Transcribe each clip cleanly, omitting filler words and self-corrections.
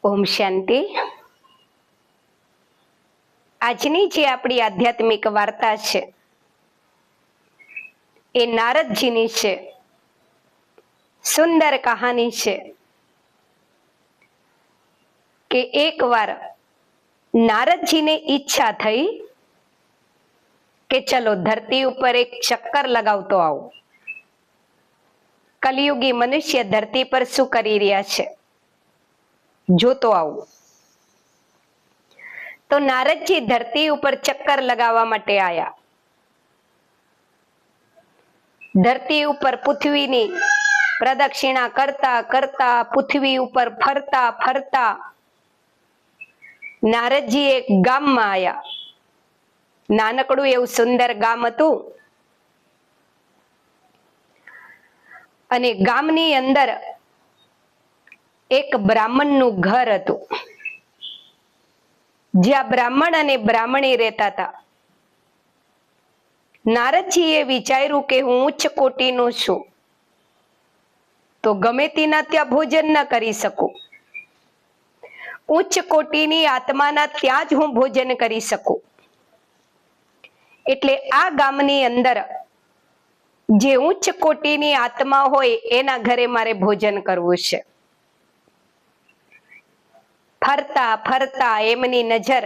ઓમ શાંતિ। આજની જે આપણી આધ્યાત્મિક વાર્તા છે એ નારદજીની છે। સુંદર કહાની છે કે એકવાર નારદજીને ઈચ્છા થઈ કે ચલો ધરતી ઉપર એક ચક્કર લગાવતો આવું। કલિયુગી મનુષ્ય ધરતી પર શું કરી રહ્યા છે જોતો આવું। તો નારદજી ધરતી ઉપર ચક્કર લગાવવા માટે આયા। ધરતી ઉપર પૃથ્વીની પ્રદક્ષિણા કરતા કરતા પૃથ્વી ઉપર ફરતા ફરતા નારદજી એક ગામમાં આયા। નાનકડું એવું સુંદર ગામ હતું અને ગામની અંદર એક બ્રાહ્મણનું ઘર હતું જ્યાં બ્રાહ્મણ અને બ્રાહ્મણી રહેતા હતા। નારદજીએ વિચાર્યું કે હું ઉચ્ચ કોટીનો છું તો ગમે તેના ત્યાં ભોજન ન કરી શકું, ઉચ્ચ કોટીની આત્માના ત્યાં જ હું ભોજન કરી શકું। એટલે આ ગામની અંદર જે ઉચ્ચ કોટીની આત્મા હોય એના ઘરે મારે ભોજન કરવું છે। ફરતા ફરતા એમની નજર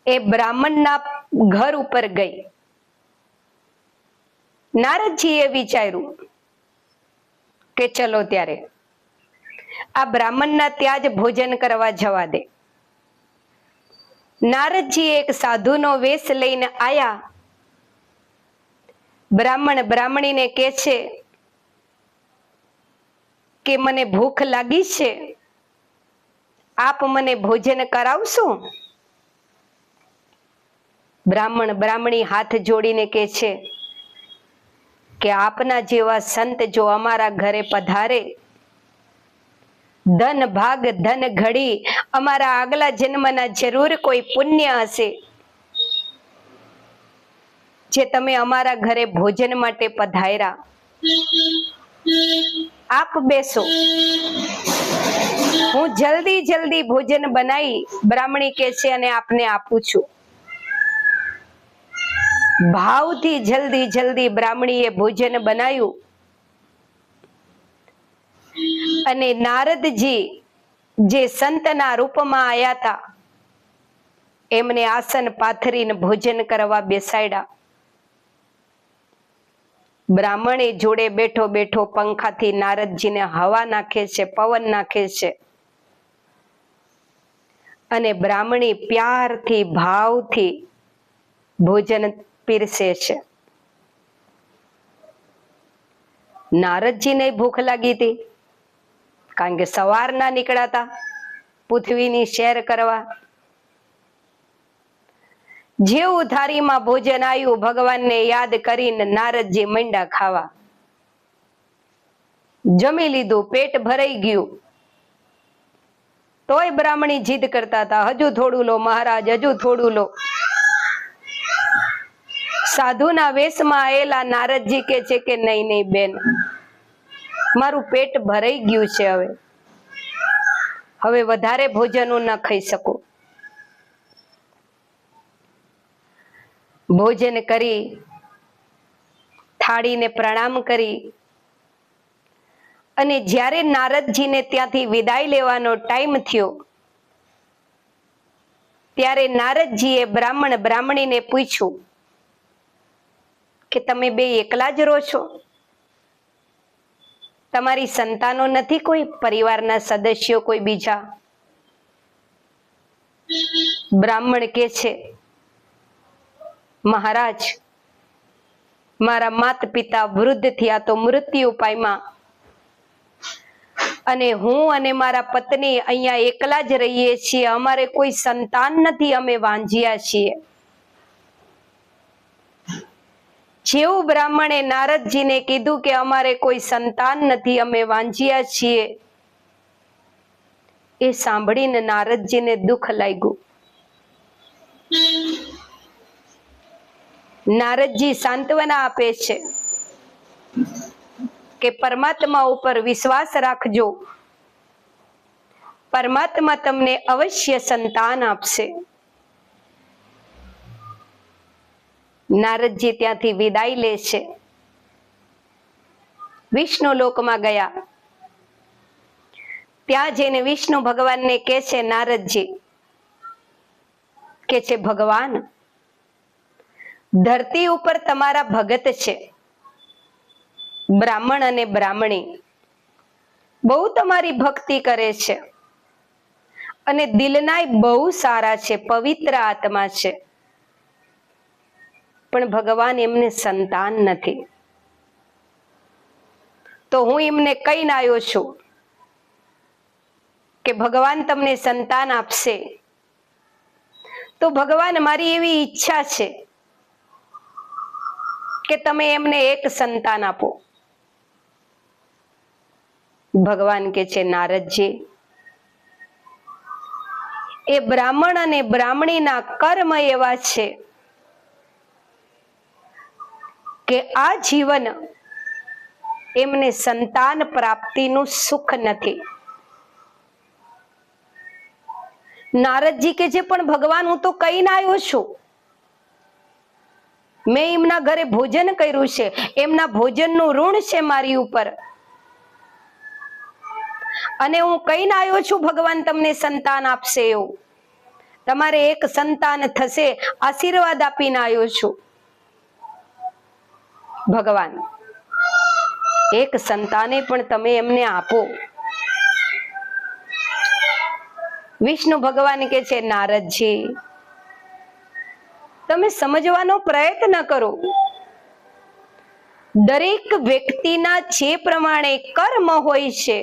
એ બ્રાહ્મણના ઘર ઉપર ગઈ। નારદજીએ વિચાર્યું કે ચલો ત્યારે આ બ્રાહ્મણના ત્યાં જ ભોજન કરવા જવા દે। નારદજી એક સાધુનો વેશ લઈને આયા। બ્રાહ્મણ બ્રાહ્મણીને કહે છે કે મને ભૂખ લાગી છે, આપ મને ભોજન કરાવશો? બ્રાહ્મણ બ્રાહ્મણી હાથ જોડીને કહે છે કે આપના જેવા સંત જો અમારા ઘરે પધારે, ધન ભાગ ધન ઘડી અમારા આગલા જન્મના જરૂર કોઈ પુણ્ય હશે જે તમે અમારા ઘરે ભોજન માટે પધાર્યા। આપ બેસો, હું જલ્દી જલ્દી ભોજન બનાવી, બ્રાહ્મણી કહે છે, અને આપને આપું છું। ભાવથી જલ્દી જલ્દી બ્રાહ્મણીએ ભોજન બનાવ્યું અને નારદજી જે સંતના રૂપમાં આયા હતા એમને આસન પાથરીને ભોજન કરવા બેસાડ્યા। બ્રાહ્મણે જોડે બેઠો બેઠો પંખાથી નારદજીને હવા નાખે છે, પવન નાખે છે અને બ્રાહ્મણી પ્યારથી ભાવથી ભોજન પીરસે છે। નારદજીને ભૂખ લાગી હતી કારણ કે સવારના નીકળ્યા હતા પૃથ્વીની શેર કરવા। જેવું થાળીમાં ભોજન આવ્યું ભગવાનને યાદ કરીને નારદજી મંડ્યા ખાવા। જમી લીધું, પેટ ભરાઈ ગયું, તોય બ્રાહ્મણી જીદ કરતા હતા, હજુ થોડું લો મહારાજ, હજુ થોડું લો। સાધુના વેશમાં આવેલા નારદજી કહે છે કે નહીં નહીં બેન, મારું પેટ ભરાઈ ગયું છે, હવે વધારે ભોજન હું ન ખાઈ શકું। ભોજન કરી થાળીને પ્રણામ કરી અને જ્યારે નારદજીને ત્યાંથી વિદાય લેવાનો ટાઈમ થયો ત્યારે નારદજીએ બ્રાહ્મણ બ્રાહ્મણીને પૂછ્યું કે તમે બે એકલા જ રહો છો? તમારી સંતાનો નથી, કોઈ પરિવારના સદસ્યો કોઈ બીજા? બ્રાહ્મણ કહે છે મહારાજ, મારા માતા પિતા વૃદ્ધ થયા તો મૃત્યુ પામ્યા અને હું અને મારા પત્ની અહીંયા એકલા જ રહીએ છીએ, અમારે કોઈ સંતાન નથી, અમે વાંઝિયા છીએ। જેવું બ્રાહ્મણે નારદજીને કીધું કે અમારે કોઈ સંતાન નથી, અમે વાંઝિયા છીએ, એ સાંભળીને નારદજીને દુઃખ લાગ્યું। નારદજી સાંત્વના આપે છે કે પરમાત્મા ઉપર વિશ્વાસ રાખજો, પરમાત્મા તમને અવશ્ય સંતાન આપશે. નારદજી ત્યાંથી વિદાય લે છે. વિષ્ણુ લોકમાં ગયા. ત્યાં જઈને વિષ્ણુ ભગવાનને કહે છે, નારદજી કે છે, ભગવાન, ધરતી ઉપર તમારા ભગત છે, બ્રાહ્મણ અને બ્રાહ્મણી બહુ તમારી ભક્તિ કરે છે અને દિલનાય બહુ સારા છે, પવિત્ર આત્મા છે, પણ ભગવાન એમને સંતાન નથી. તો હું એમને કહીને આવ્યો છું કે ભગવાન તમને સંતાન આપશે. તો ભગવાન, મારી એવી ઈચ્છા છે કે તમે એમને એક સંતાન આપો. ભગવાન કે છે, નારદજી, એ બ્રાહ્મણ અને બ્રાહ્મણીના કર્મ એવા છે કે આ જીવન એમને સંતાન પ્રાપ્તિનું સુખ નથી. નારદજી કે છે, પણ ભગવાન, હું તો કહીને આવ્યો છું, મેં એમના ઘરે ભોજન કર્યું છે, એમના ભોજનનું ઋણ છે મારી ઉપર, અને હું કહીને આવ્યો છું ભગવાન તમને સંતાન આપશે એવું. તમારે એક સંતાન થશે, આશીર્વાદ આપીને આવ્યો છું. ભગવાન, એક સંતાને પણ તમે એમને આપો. વિષ્ણુ ભગવાન કે છે, નારદજી, તમે સમજવાનો પ્રયત્ન કરો. દરેક વ્યક્તિના જે પ્રમાણે કર્મ હોય છે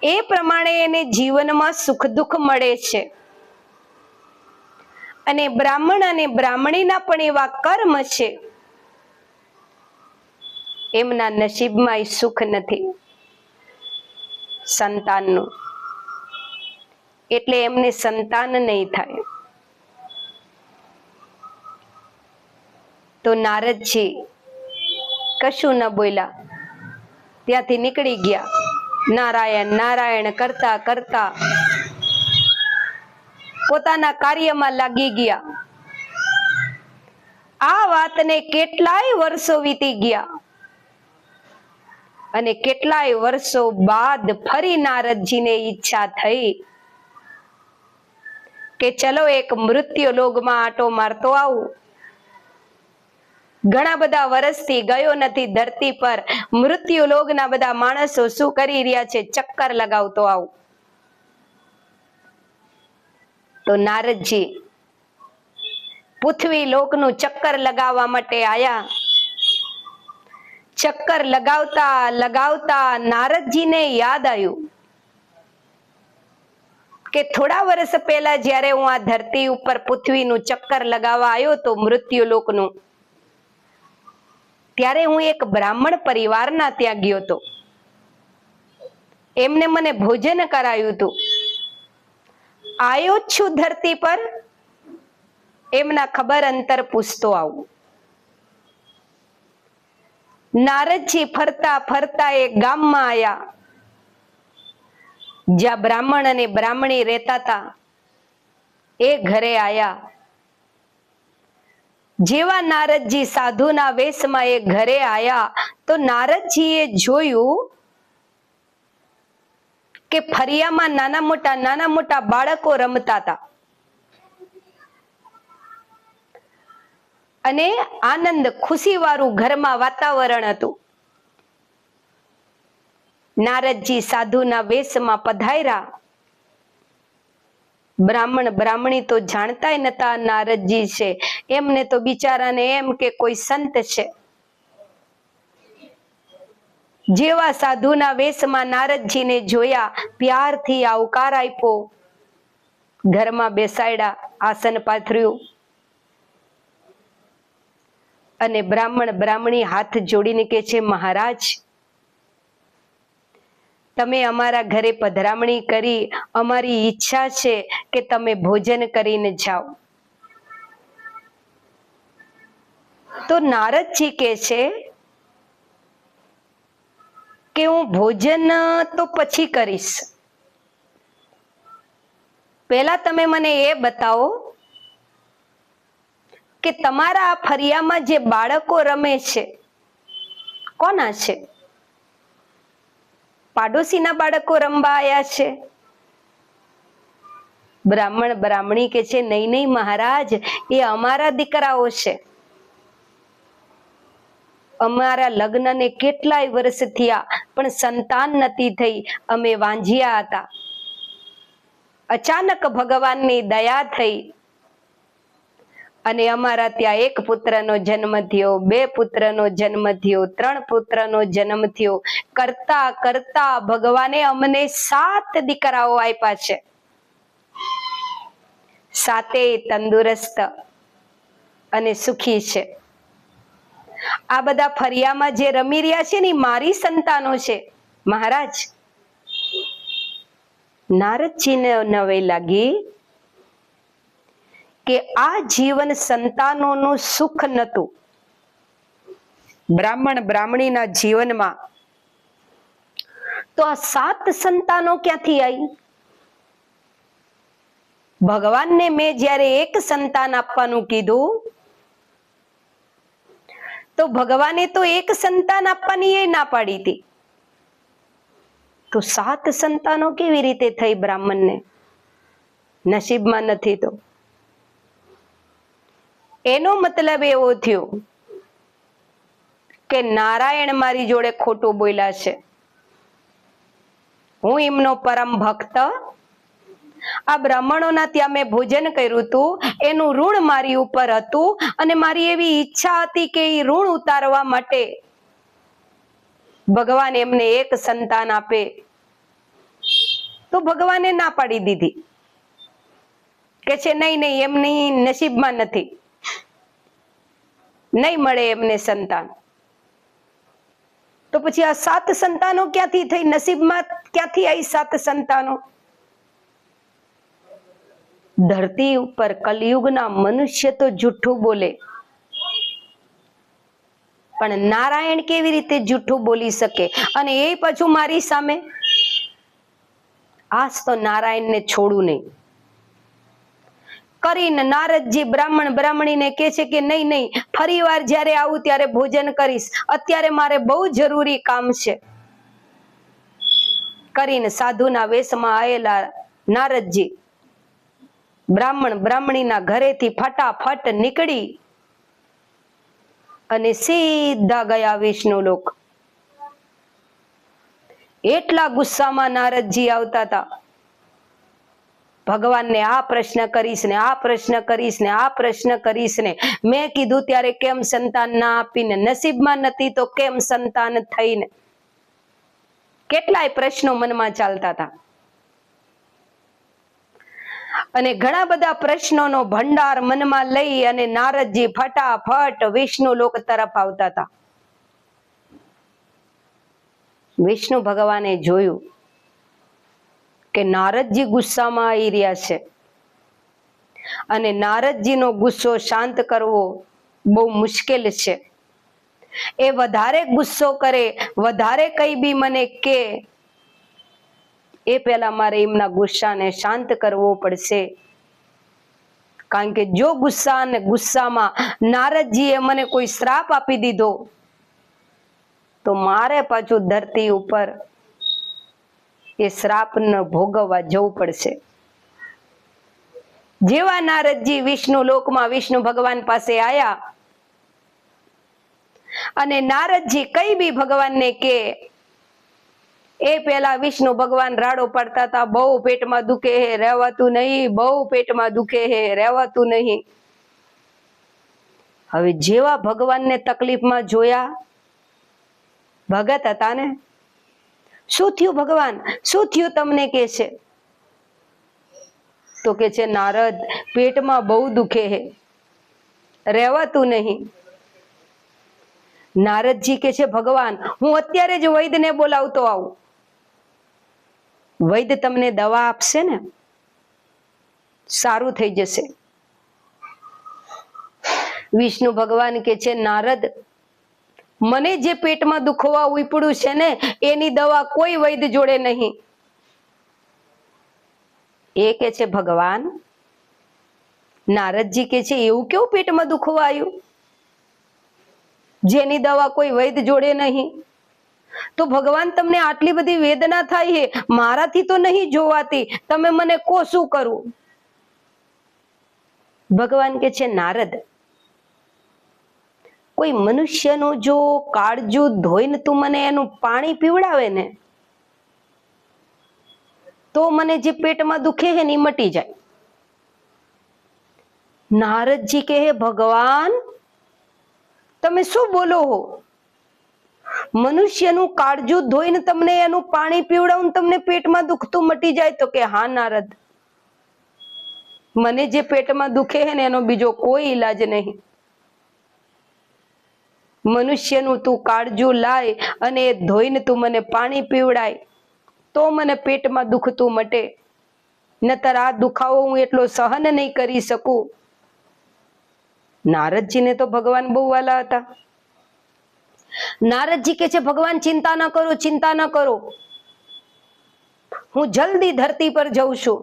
એ પ્રમાણે એને જીવનમાં સુખ દુઃખ મળે છે. અને બ્રાહ્મણ અને બ્રાહ્મણીના પણ એવા કર્મ છે, એમના નસીબમાં સુખ નથી સંતાનનું, એટલે એમને સંતાન નહીં થાય. તો નારદજી કશું ન બોલ્યા, ત્યાંથી નીકળી ગયા. નારાયણ નારાયણ કરતા કરતા પોતાના કાર્યમાં લાગી ગયા. આ વાતને કેટલાય વર્ષો વીતી ગયા અને કેટલાય વર્ષો બાદ ફરી નારદજીને ઈચ્છા થઈ કે ચલો એક મૃત્યુ લોકમાં આંટો મારતો આવું. ઘણા બધા વર્ષથી ગયો નથી ધરતી પર. મૃત્યુ લોકના બધા માણસો શું કરી રહ્યા છે, ચક્કર લગાવતો આવું. તો નારદજી પૃથ્વી લોકનું ચક્કર લગાવવા માટે આયા. ચક્કર લગાવતા લગાવતા નારદજીને યાદ આવ્યું કે થોડા વર્ષ પહેલા જ્યારે હું આ ધરતી ઉપર પૃથ્વીનું ચક્કર લગાવવા આવ્યો તો મૃત્યુ લોકનું, ત્યારે હું એક બ્રાહ્મણ પરિવારના ત્યાં ગયો હતો. એમને મને ભોજન કરાયું હતું. આવ્યો છું ધરતી પર, એમના ખબર અંતર પૂછતો આવું. નારદજી ફરતા ફરતા એક ગામમાં આવ્યા જ્યાં બ્રાહ્મણ અને બ્રાહ્મણી રહેતા હતા. એ ઘરે આયા. જેવા નારદજી સાધુના વેશમાં એ ઘરે આયા તો નારદજીએ જોયું કે ફરિયામાં નાના મોટા બાળકો રમતા હતા અને આનંદ ખુશી વાળું ઘરમાં વાતાવરણ હતું. નારદજી સાધુના વેશમાં પધાર્યા. બ્રાહ્મણ બ્રાહ્મણી તો જાણતા નતા નારદજી છે, એમને તો બિચારાને એમ કે કોઈ સંત છે. જેવા સાધુના વેશમાં નારદજીને જોયા, પ્યારથી આવકાર આપ્યો, ઘરમાં બેસાડ્યા, આસન પાથર્યું અને બ્રાહ્મણ બ્રાહ્મણી હાથ જોડીને કે છે, મહારાજ, તમે અમારા ઘરે પધરામણી કરી, અમારી ઈચ્છા છે કે તમે ભોજન કરીને જાઓ. તો નારદજી કહે છે કે હું ભોજન તો પછી કરીશ, પહેલા તમે મને એ બતાવો કે તમારા આ ફરિયામાં જે બાળકો રમે છે કોના છે? પાડોશીના બાળકો રમવા આયા છે? બ્રાહ્મણ બ્રાહ્મણી કે છે નહીં નહીં મહારાજ, એ અમારા દીકરાઓ છે. અમારા લગ્નને કેટલાય વર્ષ થયા પણ સંતાન નથી થઈ, અમે વાંઝિયા હતા. અચાનક ભગવાનની દયા થઈ અને અમારા ત્યાં એક પુત્રનો જન્મ થયો, 2 પુત્રનો જન્મ થયો, 3 પુત્રનો જન્મ થયો. કરતા કરતા ભગવાને અમને 7 દીકરાઓ આપ્યા છે. 7 તંદુરસ્ત અને સુખી છે. આ બધા ફરિયામાં જે રમી રહ્યા છે ને મારી સંતાનો છે મહારાજ. નારદજીને નવે લાગી કે આ જીવન સંતાનોનું સુખ નતું. બ્રાહ્મણ બ્રાહ્મણીના જીવનમાં તો આ 7 સંતાનો ક્યાંથી આવી? ભગવાનને મેં જ્યારે એક સંતાન આપવાનું કીધું તો ભગવાને તો એક સંતાન આપવાની એ ના પાડી હતી, તો 7 સંતાનો કેવી રીતે થઈ બ્રાહ્મણને? નસીબમાં નથી તો એનો મતલબ એવો થયો કે નારાયણ મારી જોડે ખોટું બોલ્યા છે. હું એમનો પરમ ભક્ત. આ બ્રાહ્મણોના ત્યાં મેં ભોજન કર્યું હતું, એનું ઋણ મારી ઉપર હતું અને મારી એવી ઈચ્છા હતી કે એ ઋણ ઉતારવા માટે ભગવાન એમને એક સંતાન આપે, તો ભગવાને ના પાડી દીધી કે છે નહીં નહીં એમની નસીબમાં નથી, નહીં મળે એમને સંતાન. તો પછી આ 7 સંતાનો ક્યાંથી થઈ? નસીબમાં ક્યાંથી આવી 7 સંતાનો? ધરતી ઉપર કલયુગના મનુષ્ય તો જૂઠું બોલે, પણ નારાયણ કેવી રીતે જૂઠું બોલી શકે? અને એ પાછું મારી સામે. આજ તો નારાયણને છોડું નહીં કરીને નારદજી બ્રાહ્મણ બ્રાહ્મણીને કહે છે કે નહીં નહીં, ફરી વાર જ્યારે આવું ત્યારે ભોજન કરીશ, અત્યારે મારે બહુ જરૂરી કામ છે. કરીને સાધુના વેશમાં આવેલા નારદજી બ્રાહ્મણ બ્રાહ્મણીના ઘરેથી ફટાફટ નીકળી અને સીધા ગયા વિષ્ણુ લોક. એટલા ગુસ્સામાં નારદજી આવતા હતા, ભગવાનને આ પ્રશ્ન કરીશ ને આ પ્રશ્ન કરીશ ને આ પ્રશ્ન કરીશ ને, મેં કીધું ત્યારે કેમ સંતાન ના આપીને, નસીબમાં નથી તો કેમ સંતાન થઈને, કેટલાય પ્રશ્નો મનમાં ચાલતા હતા. અને ઘણા બધા પ્રશ્નોનો ભંડાર મનમાં લઈ અને નારદજી ફટાફટ વિષ્ણુ લોક તરફ આવતા હતા. વિષ્ણુ ભગવાને જોયું કે નારદજી ગુસ્સામાં આવી રહ્યા છે અને નારદજીનો ગુસ્સો શાંત કરવો બહુ મુશ્કેલ છે. એ વધારે ગુસ્સો કરે, વધારે કઈ બી મને કે, એ પહેલા મારે એમના ગુસ્સાને શાંત કરવો પડશે. કારણ કે જો ગુસ્સામાં નારદજીએ મને કોઈ શ્રાપ આપી દીધો તો મારે પાછું ધરતી ઉપર એ શ્રાપને ભોગવવા જવું પડશે. જેવા નારદજી વિષ્ણુ લોકમાં વિષ્ણુ ભગવાન પાસે આયા અને નારદજી કઈ બી ભગવાનને કે, એ પેલા વિષ્ણુ ભગવાન રાડો પડતા હતા, બહુ પેટમાં દુખે હે, રહેવાતું નહીં, બહુ પેટમાં દુખે હે, રહેવાતું નહીં. હવે જેવા ભગવાનને તકલીફમાં જોયા, ભગત હતા ને, શું થયું ભગવાન, શું થયું તમને કે છે? તો કે છે નારદ, પેટમાં બહુ દુખે હે, રહેવાતું નહીં. નારદજી કે છે ભગવાન, હું અત્યારે જ વૈદ્યને બોલાવતો આવું. વૈદ્ય તમને દવા આપશે ને, સારું થઈ જશે. વિષ્ણુ ભગવાન કે છે નારદ, મને જે પેટમાં દુખવા ઉપડ્યું છે ને એની દવા કોઈ વૈદ્ય જોડે નહીં. એ કે છે ભગવાન, નારદજી કે છે એવું કેવું પેટમાં દુખવા આવ્યું જેની દવા કોઈ વૈદ્ય જોડે નહીં? તો ભગવાન તમને આટલી બધી વેદના થાય છે, મારાથી તો નહીં જોવાતી, તમે મને કો શું કરું? ભગવાન કે છે નારદ, કોઈ મનુષ્યનું જો કાળજું ધોઈને તું મને એનું પાણી પીવડાવે ને તો મને જે પેટમાં દુખે છે ને એ મટી જાય. નારદજી કહે ભગવાન તમે શું બોલો હો? મનુષ્યનું કાળજું ધોઈને તમને એનું પાણી પીવડાવું તમને પેટમાં દુખતું મટી જાય? તો કે હા નારદ, મને જે પેટમાં દુખે છે ને એનો બીજો કોઈ ઈલાજ નહીં. મનુષ્યનું તું કાળજું લાય અને એ ધોઈને તું મને પાણી પીવડાય તો મને પેટમાં દુખતું મટે, નતર આ દુખાવો હું એટલો સહન નહીં કરી શકું. નારદજીને તો ભગવાન બહુ વાલા હતા. નારદજી કે છે ભગવાન ચિંતા ન કરો, ચિંતા ન કરો, હું જલ્દી ધરતી પર જઉં છું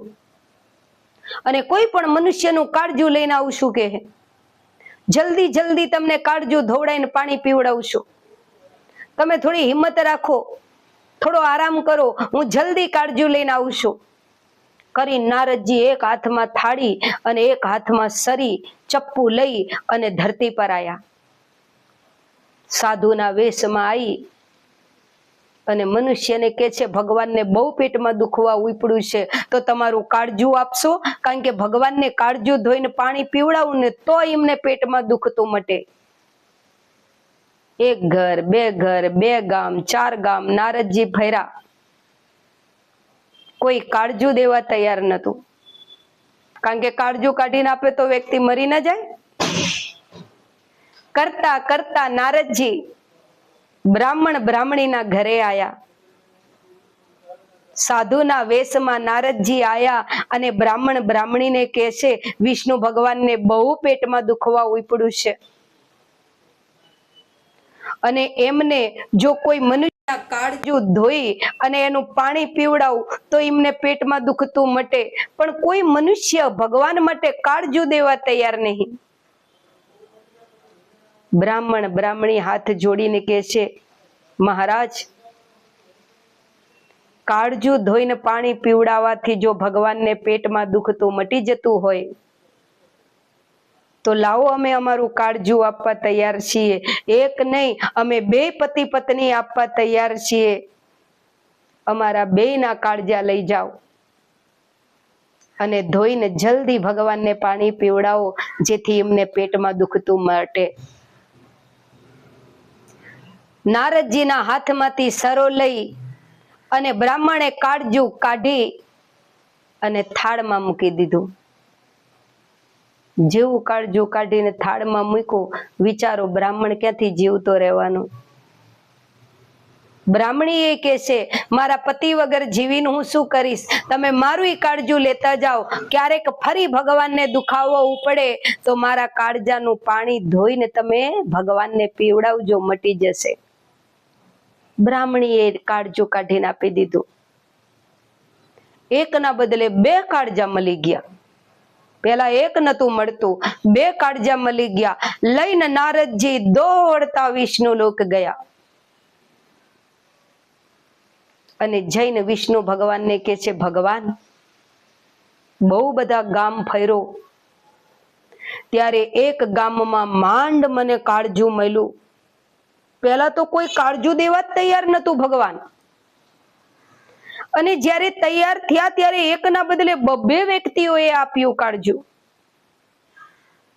અને કોઈ પણ મનુષ્યનું કાળજું લઈને આવું છું. કે જલ્દી જલ્દી તમને કાળજું ધોવડાઈને પાણી પીવડાવશું, તમે થોડી હિંમત રાખો, થોડો આરામ કરો, હું જલ્દી કાળજું લઈને આવું છું. કરી નારદજી એક હાથમાં થાળી અને એક હાથમાં સરી ચપ્પુ લઈ અને ધરતી પર આયા. સાધુના વેશમાં આવી અને મનુષ્યને કે છે ભગવાનને બહુ પેટમાં દુખવા ઉપડ્યું છે તો તમારું કાળજું આપશો? કારણ કે ભગવાનને કાળજું ધોઈને પાણી પીવડાવું ને તો એમને પેટમાં દુખતું મટે. એક ઘર, બે ઘર, 2 ગામ, 4 ગામ નારદજી ફર્યા, કોઈ કાળજું દેવા તૈયાર નતું. કારણ કે કાળજું કાઢીને આપે તો વ્યક્તિ મરી ન જાય. કરતા કરતા નારદજી બ્રાહ્મણ બ્રાહ્મણીના ઘરે આયા. સાધુના વેશમાં નારદજી આયા અને બ્રાહ્મણ બ્રાહ્મણીને કહે છે વિષ્ણુ ભગવાનને બહુ પેટમાં દુખવા ઉપડ્યું છે અને એમને જો કોઈ મનુષ્ય કાળજું ધોઈ અને એનું પાણી પીવડાવું તો એમને પેટમાં દુખતું મટે, પણ કોઈ મનુષ્ય ભગવાન માટે કાળજું દેવા તૈયાર નહીં. બ્રાહ્મણ બ્રાહ્મણી હાથ જોડીને કહે છે મહારાજ, કાળજું ધોઈને પાણી પીવડાવવાથી જો ભગવાનને પેટમાં દુખતું મટી જતું હોય તો લાવો અમે અમારું કાળજું આપવા તૈયાર છીએ. એક નહીં, અમે 2 પતિ પત્ની આપવા તૈયાર છીએ. અમારા 2ના કાળજા લઈ જાઓ અને ધોઈને જલ્દી ભગવાનને પાણી પીવડાવો જેથી એમને પેટમાં દુખતું મટે. નારદજીના હાથમાંથી સરો લઈ અને બ્રાહ્મણે કાળજું કાઢી અને થાળમાં મૂકી દીધું. જેવું કાળજું કાઢીને થાળમાં મૂક્યું, વિચારો બ્રાહ્મણ ક્યાંથી જીવતો રહેવાનો? બ્રાહ્મણી એ કે છે મારા પતિ વગર જીવીને હું શું કરીશ, તમે મારું કાળજું લેતા જાઓ, ક્યારેક ફરી ભગવાનને દુખાવો ઉપડે તો મારા કાળજાનું પાણી ધોઈને તમે ભગવાનને પીવડાવજો, મટી જશે. બ્રાહ્મણીએ કાળજું કાઢીને આપી દીધું. એકના બદલે 2 કાળજા મળી ગયા. પેલા એક નતું મળતું, 2 કાળજા મળી ગયા. લઈને નારદજી દોડતા વિષ્ણુ લોક ગયા અને જઈને વિષ્ણુ ભગવાનને કે છે ભગવાન, બહુ બધા ગામ ફર્યો, ત્યારે એક ગામમાં માંડ મને કાળજું મળ્યું. પેલા તો કોઈ કાળજું દેવા જ તૈયાર નતું ભગવાન, અને જ્યારે તૈયાર થયા ત્યારે એકના બદલે 2 વ્યક્તિઓએ આપ્યું કાળજું.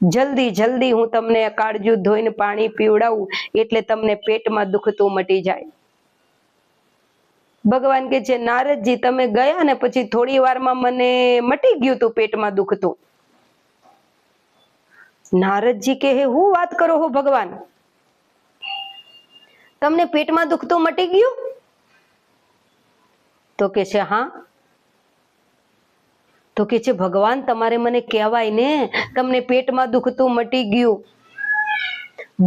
જલ્દી જલ્દી હું તમને કાળજું ધોઈને પાણી પીવડાવું એટલે તમને પેટમાં દુખતું મટી જાય. ભગવાન કે છે નારદજી તમે ગયા ને પછી થોડી વારમાં મને મટી ગયું તું પેટમાં દુખતું. નારદજી કે હું વાત કરો હો ભગવાન, તમને પેટમાં દુખતું મટી ગયું? તો કે છે હા. તો કે છે ભગવાન તમારે મને કહેવાય ને તમને પેટમાં દુખતું મટી ગયું.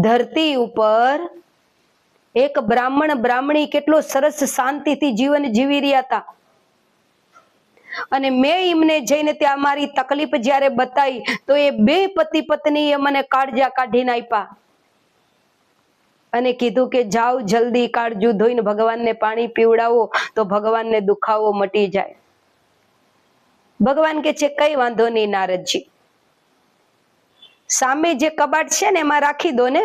ધરતી ઉપર એક બ્રાહ્મણ બ્રાહ્મણી કેટલો સરસ શાંતિથી જીવન જીવી રહ્યા હતા. અને મેં એમને જઈને ત્યાં મારી તકલીફ જ્યારે બતાવી તો એ બે પતિ પત્નીએ મને કાળજા કાઢીને આપ્યા અને કીધું કે જાઓ જલ્દી કાળજું ધોઈને ભગવાનને પાણી પીવડાવો તો ભગવાનને દુખાવો મટી જાય. ભગવાન કે છે કઈ વાંધો નહીં નારદજી, સામે જે કબાટ છે ને એમાં રાખી દો ને,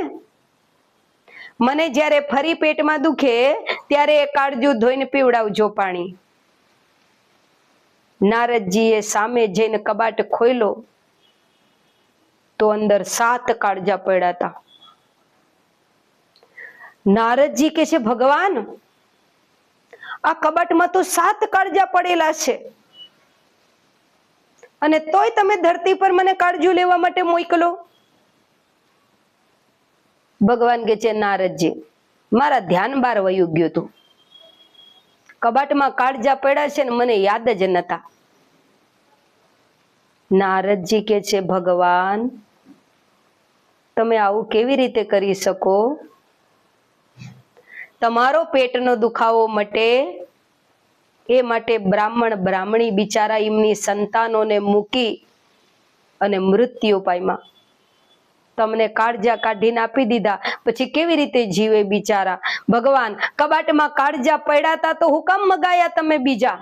મને જ્યારે ફરી પેટમાં દુખે ત્યારે એ કાળજું ધોઈને પીવડાવજો પાણી. નારદજીએ સામે જઈને કબાટ ખોલ્યો તો અંદર 7 કાળજા પડ્યા હતા. નારદજી કે છે ભગવાન, આ કબાટમાં તો 7 કાળજા પડેલા છે અને તોય તમે ધરતી પર મને કાળજું લેવા માટે મોકલો. ભગવાન કે છે નારદજી, મારા ધ્યાન બહાર વયું ગયું હતું, કબાટમાં કાળજા પડ્યા છે ને મને યાદ જ નતા. નારદજી કે છે ભગવાન, તમે આવું કેવી રીતે કરી શકો? તમારો પેટનો દુખાવો મટે એ માટે બ્રાહ્મણ બ્રાહ્મણી બિચારા એમની સંતાનોને મૂકી અને મૃત્યુ પામ્યા. તમને કાળજા કાઢીને આપી દીધા, પછી કેવી રીતે જીવે બિચારા? ભગવાન, કબાટમાં કાળજા પડ્યા હતા તો હુકમ મગાયા તમે બીજા?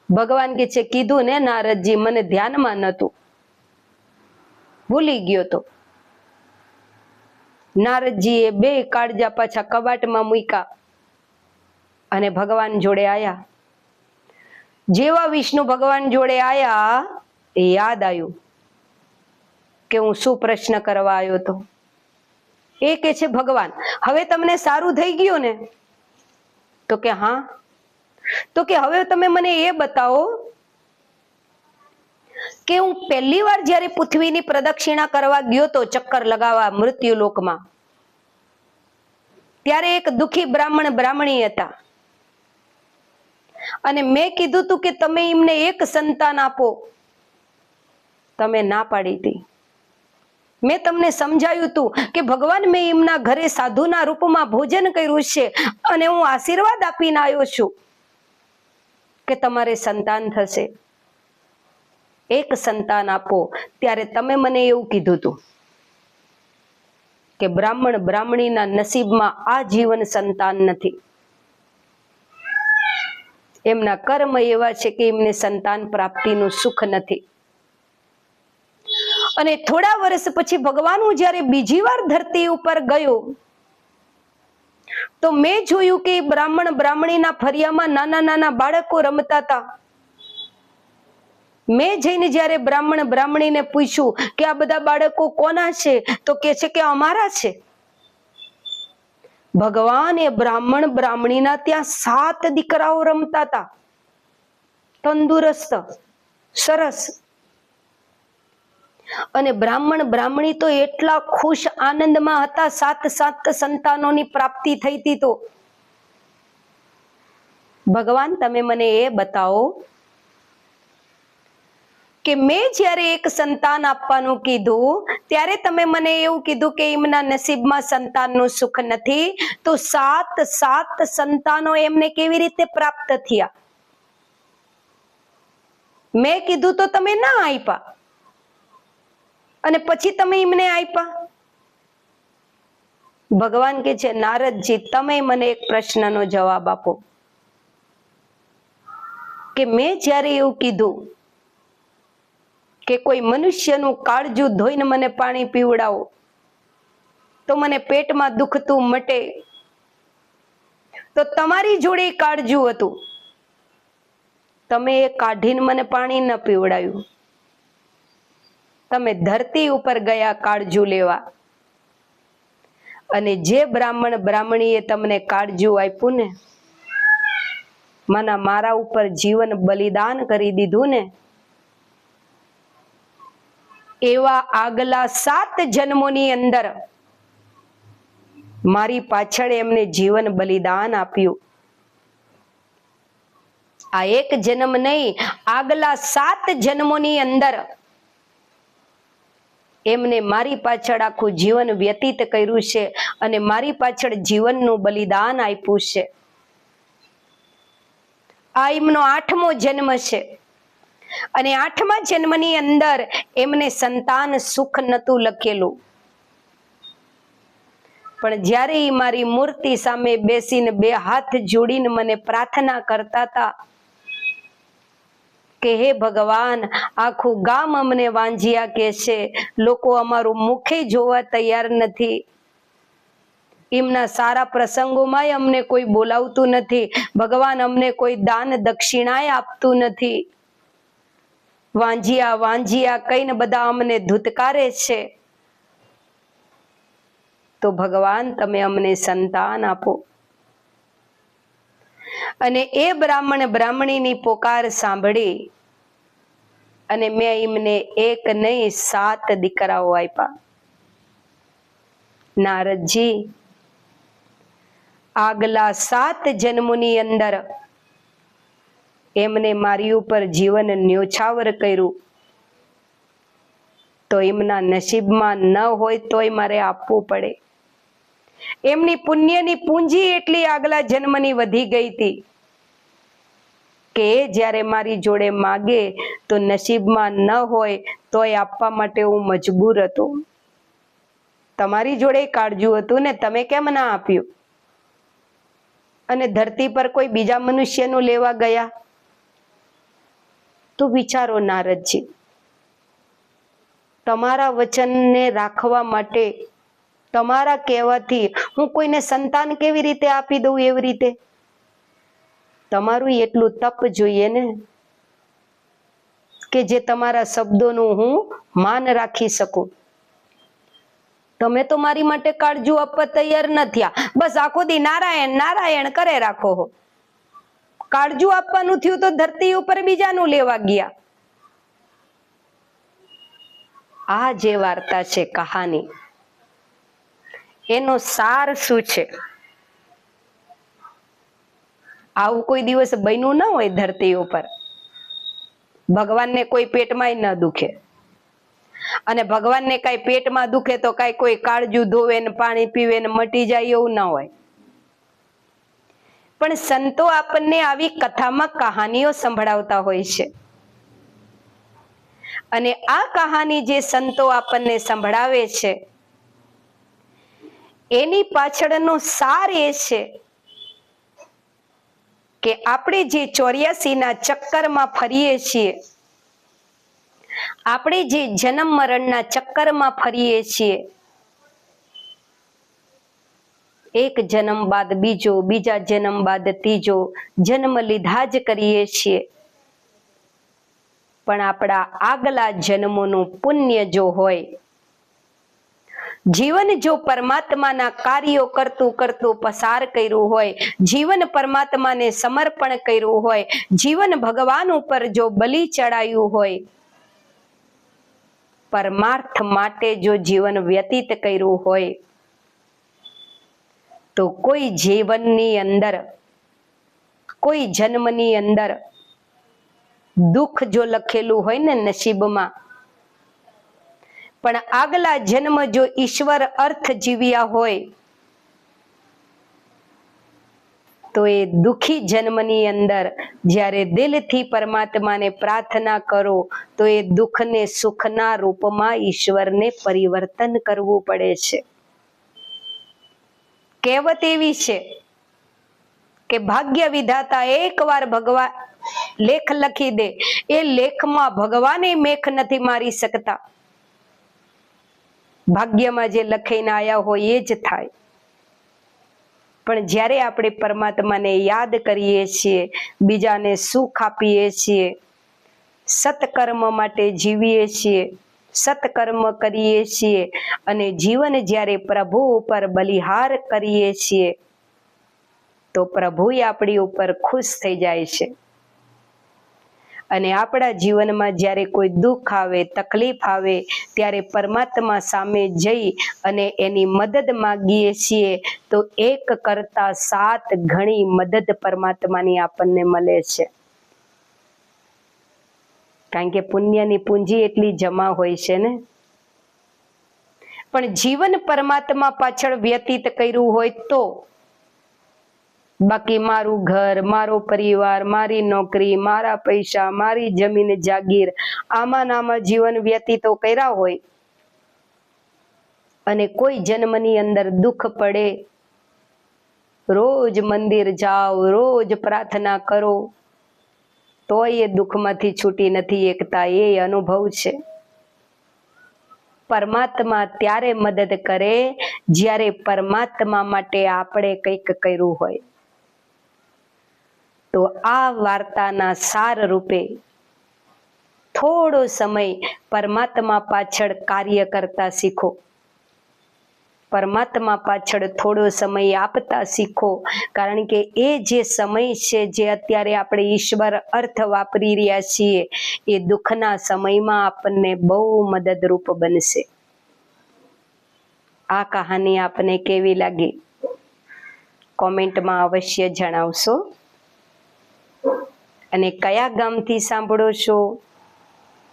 ભગવાન કે છે કીધું ને નારદજી, મને ધ્યાનમાં નતું, ભૂલી ગયો તો. નારદજીએ 2 કાળજા પાછા કબાટમાં મૂક્યા અને ભગવાન જોડે આયા. જેવા વિષ્ણુ ભગવાન જોડે આયા એ યાદ આવ્યું કે હું શું પ્રશ્ન કરવા આવ્યો હતો. એ કે છે ભગવાન, હવે તમને સારું થઈ ગયું ને? તો કે હા. તો કે હવે તમે મને એ બતાવો કે હું પહેલી વાર જ્યારે પૃથ્વીની પ્રદક્ષિણા કરવા ગયો તો ચક્કર લગાવવા મૃત્યુ લોકમાં, ત્યારે એક દુખી બ્રાહ્મણ બ્રાહ્મણી હતા અને મેં કીધું તું કે તમે એમને એક સંતાન આપો, તમે ના પાડી હતી. મેં તમને સમજાવ્યું તું કે ભગવાન, મેં એમના ઘરે સાધુના રૂપમાં ભોજન કર્યું છે અને હું આશીર્વાદ આપીને આવ્યો છું કે તમારે સંતાન થશે, એક સંતાન આપો. ત્યારે તમે મને એવું કીધું હતું કે બ્રાહ્મણ બ્રાહ્મણીના નસીબમાં આ જીવન સંતાન નથી, એમના કર્મ એવા છે કે એમને સંતાન પ્રાપ્તિનું સુખ નથી. અને થોડા વર્ષ પછી ભગવાન, હું જ્યારે બીજી વાર ધરતી ઉપર ગયો તો મેં જોયું કે બ્રાહ્મણ બ્રાહ્મણીના ફરિયામાં નાના નાના બાળકો રમતા હતા. મેં જઈને જ્યારે બ્રાહ્મણ બ્રાહ્મણીને પૂછ્યું કે આ બધા બાળકો કોના છે, તો કે છે કે અમારા છે. ભગવાન, એ બ્રાહ્મણ બ્રાહ્મણીના ત્યાં 7 દીકરાઓ રમતા હતા, તંદુરસ્ત, સરસ. અને બ્રાહ્મણ બ્રાહ્મણી તો એટલા ખુશ આનંદમાં હતા, 7 સંતાનોની પ્રાપ્તિ થઈ હતી. તો ભગવાન, તમે મને એ બતાવો કે મેં જ્યારે એક સંતાન આપવાનું કીધું ત્યારે તમે મને એવું કીધું કે એમના નસીબમાં સંતાનનું સુખ નથી, તો 7 સંતાનો એમને કેવી રીતે પ્રાપ્ત થયા? મેં કીધું તો તમે ના આપ્યા અને પછી તમે એમને આપ્યા. ભગવાન કે છે નારદજી, તમે મને એક પ્રશ્નનો જવાબ આપો કે મેં જ્યારે એવું કીધું કે કોઈ મનુષ્યનું કાળજું ધોઈને મને પાણી પીવડાવો તો મને પેટમાં દુખતું મટે, તો તમારી જોડે કાળજું હતું, તમે એ કાઢીને મને પાણી ન પીવડાવ્યું, તમે ધરતી ઉપર ગયા કાળજું લેવા અને જે બ્રાહ્મણ બ્રાહ્મણીએ તમને કાળજું આપ્યું ને, મારા ઉપર જીવન બલિદાન કરી દીધું ને, એવા આગલા 7 જન્મોની અંદર મારી પાછળ એમને જીવન બલિદાન આપ્યું. આ એક જન્મ નહીં, આગલા 7 જન્મોની અંદર એમને મારી પાછળ આખું જીવન વ્યતીત કર્યું છે અને મારી પાછળ જીવનનું બલિદાન આપ્યું છે. આ એમનો 8મો જન્મ છે અને 8મા જન્મની અંદર એમને સંતાન સુખ નતું લખેલું, પણ જ્યારે એ મારી મૂર્તિ સામે બેસીને 2 હાથ જોડીને મને પ્રાર્થના કરતા હતા કે હે ભગવાન, આખું ગામ અમને વાંજિયા કે છે, લોકો અમારું મુખે જોવા તૈયાર નથી, એમના સારા પ્રસંગોમાં અમને કોઈ બોલાવતું નથી, ભગવાન અમને કોઈ દાન દક્ષિણાય આપતું નથી, વાંજિયા વાંજિયા કઈને બધા અમને ધૂતકારે છે, તો ભગવાન તમે અમને સંતાન આપો. અને એ બ્રાહ્મણ બ્રાહ્મણીની પોકાર સાંભળી અને મેં એમને 1 નહીં 7 દીકરાઓ આપ્યા. નારદજી આગલા 7 જન્મોની અંદર એમને મારી ઉપર જીવન ન્યોછાવર કર્યું, તો એમના નસીબમાં ન હોય તોય મારે આપવું પડે. એમની પુણ્યની પૂંજી એટલી આગલા જન્મની વધી ગઈ હતી કે જ્યારે મારી જોડે માગે તો નસીબમાં ન હોય તોય આપવા માટે હું મજબૂર હતો. તમારી જોડે કાળજું હતું ને, તમે કેમ ના આપ્યું? અને ધરતી પર કોઈ બીજા મનુષ્યનું લેવા ગયા? તો વિચારો નારદજી, તમારા વચનને રાખવા માટે, તમારા કહેવાથી હું કોઈને સંતાન કેવી રીતે આપી દઉં? એવી રીતે તમારું એટલું તપ જોઈએ ને કે જે તમારા શબ્દોનું હું માન રાખી શકું. તમે તો મારી માટે કાળજુ આપવા તૈયાર ન થયા, બસ આખો દી નારાયણ નારાયણ કરે રાખો હો. કાળજુ આપવાનું થયું તો ધરતી ઉપર બીજાનું લેવા ગયા. આ જે વાર્તા છે, કહાની, એનો સાર શું છે? આવું કોઈ દિવસ બન્યું ન હોય ધરતી ઉપર. ભગવાનને કોઈ પેટમાં ન દુખે, અને ભગવાનને કઈ પેટમાં દુખે તો કઈ કોઈ કાળજુ ધોવે ને પાણી પીવે ને મટી જાય એવું ન હોય. પણ સંતો આપણને આવી કથામાં કહાનીઓ સંભળાવતા હોય છે, અને આ કહાની જે સંતો આપણને સંભળાવે છે એની પાછળનો સાર એ છે કે આપણે જે 84ના ચક્કરમાં ફરીએ છીએ, આપણે જે જન્મ મરણના ચક્કરમાં ફરીએ છીએ, એક જન્મ બાદ બીજો, બીજા જન્મ બાદ ત્રીજો જન્મ લીધા જ કરીએ છીએ. પણ આપણા આગલા જન્મોનું પુણ્ય જો હોય, જીવન જો પરમાત્માના કાર્યો કરતું કરતું પસાર કર્યું હોય, જીવન પરમાત્માને સમર્પણ કર્યું હોય, જીવન ભગવાન ઉપર જો બલિ ચડાયું હોય, પરમાર્થ માટે જો જીવન વ્યતીત કર્યું હોય, તો કોઈ જીવનની અંદર, કોઈ જન્મની અંદર દુઃખ જો લખેલું હોય ને નસીબમાં, પણ આગલા જન્મ જો ઈશ્વર અર્થ જીવ્યા હોય, તો એ દુખી જન્મની અંદર જ્યારે દિલથી પરમાત્માને પ્રાર્થના કરો તો એ દુઃખને સુખના રૂપમાં ઈશ્વરને પરિવર્તન કરવું પડે છે. કહેવત એવી છે કે ભાગ્ય વિધાતા એકવાર ભગવાન લેખ લખી દે, એ લેખમાં ભગવાને મેખ નથી મારી શકતા. ભાગ્યમાં જે લખીને આયા હોય એ જ થાય. પણ જ્યારે આપણે પરમાત્માને યાદ કરીએ છીએ, બીજાને સુખ આપીએ છીએ, સત્કર્મ માટે જીવીએ છીએ, સત્કર્મ કરીએ છીએ, અને જીવન જ્યારે પ્રભુ ઉપર બલિહાર કરીએ છીએ, તો પ્રભુ આપણી ઉપર ખુશ થઈ જાય છે. અને આપણા જીવનમાં જ્યારે કોઈ દુઃખ આવે, તકલીફ આવે, ત્યારે પરમાત્મા સામે જઈ અને એની મદદ માંગીએ છીએ, તો 1 કરતા 7 ગણી મદદ પરમાત્માની આપણને મળે છે. કારણ કે પુણ્યની પૂંજી એટલી જમા હોય છે ને. પણ જીવન પરમાત્મા પાછળ વ્યતીત કર્યું હોય તો બાકી મારું ઘર, મારો પરિવાર, મારી નોકરી, મારા પૈસા, મારી જમીન જાગીર, આમાં આમાં જીવન વ્યતીતો કર્યા હોય અને કોઈ જન્મની અંદર દુઃખ પડે, રોજ મંદિર જાઓ, રોજ પ્રાર્થના કરો, તોય એ દુઃખમાંથી છૂટી નથી એકતા. એ અનુભવ છે. પરમાત્મા ત્યારે મદદ કરે જ્યારે પરમાત્મા માટે આપણે કંઈક કર્યું હોય. તો આ વાર્તાના સાર રૂપે થોડો સમય પરમાત્મા પાછળ કાર્ય કરતા શીખો, પરમાત્મા પાછળ થોડો સમય આપતા શીખો. કારણ કે એ જે સમય છે, જે અત્યારે આપણે ઈશ્વર અર્થ વાપરી રહ્યા છીએ, એ દુઃખના સમયમાં આપણને બહુ મદદરૂપ બનશે. આ કહાની આપને કેવી લાગી કોમેન્ટમાં અવશ્ય જણાવશો. અને કયા ગામથી સાંભળો છો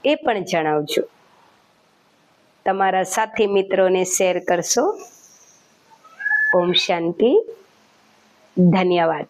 એ પણ જણાવજો. તમારા સાથી મિત્રોને શેર કરશો. ઓમ શાંતિ. ધન્યવાદ.